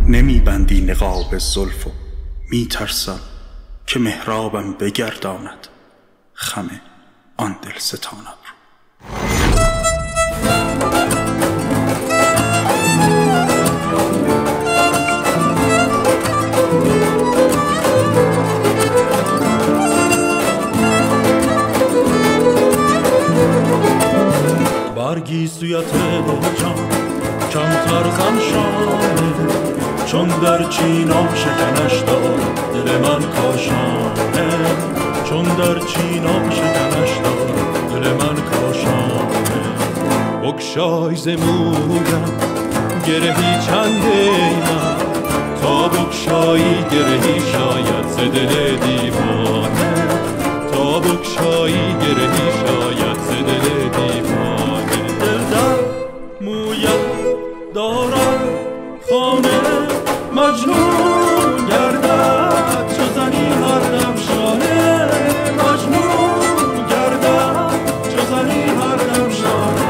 نمی بندی نقاب زلف و می ترسم که محرابم بگرداند خم آن دلستانم رو. برگی سویت جان کمتر غم شانه، چون در چینا شکنش دارد دل من کاشانه، چون در چینا شکنش دارد دل من کاشانه. بگشای ز مویم گرهی چندی من، تا بگشایی گرهی شاید ز دل دیوانه، تا بگشایی گرهی شاید ز دل دیوانه. دل در مویم دارد خانه، مجنون گردد چو زنی هر دم شانه، مجنون گردد چو زنی هر دم شانه.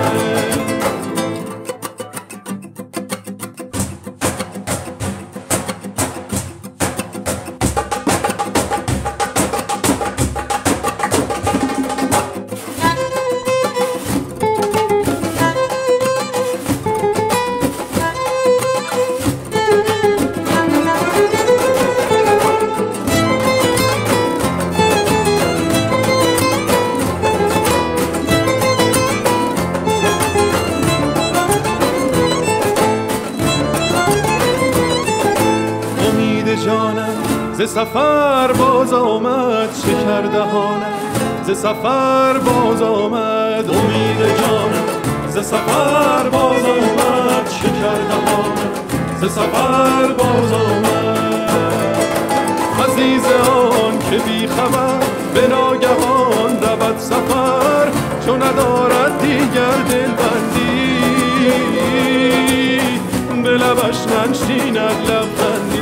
ز سفر باز آمد شکر دهانم، ز سفر باز آمد امید جانم، ز سفر باز آمد شکر دهانم، ز سفر باز آمد. عزیز آن که بی خبر به ناگهان رود سفر، چون ندارد دیگر دلبندی به لبش ننشیند لبخندی.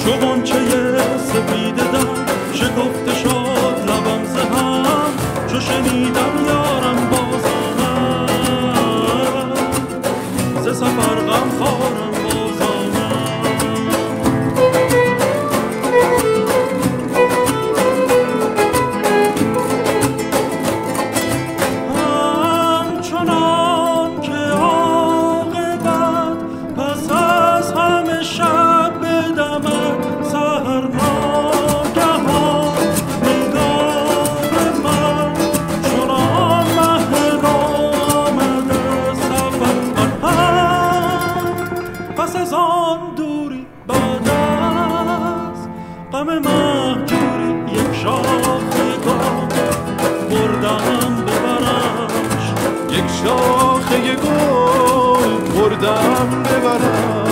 چو غنچه سپید دم شکفته شد لبم ز هم، چو شنیدم یارم باز آمد، ز سفر غمخوارم باز آمد. همچنان که عاقبت پس از همه شب بدمد، سحر ناگهان نگار من چنان محرم آمده سفر آن. پس از آن دوری بعد از غم مهجوری یک شاخه گل بردم ببرمش، یک شاخه گل بردم ببرم.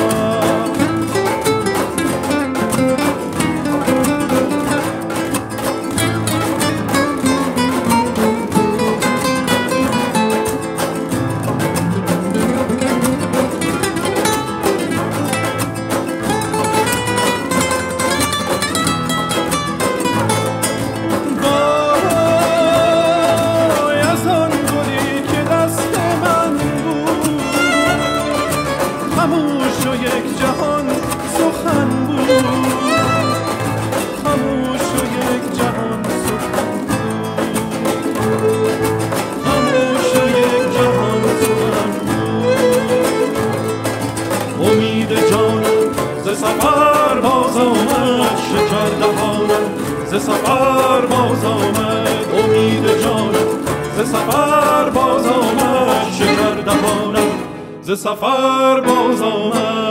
خاموش و یک جهان سخن بود، خاموش و یک جهان سخن بود، خاموش و یک جهان سخن بود. امید جانم ز سفر باز آمد شکر دهانم، ز سفر باز آمد امید جانم، ز سفر باز آمد شکر دهانم، ز سفر باز آمد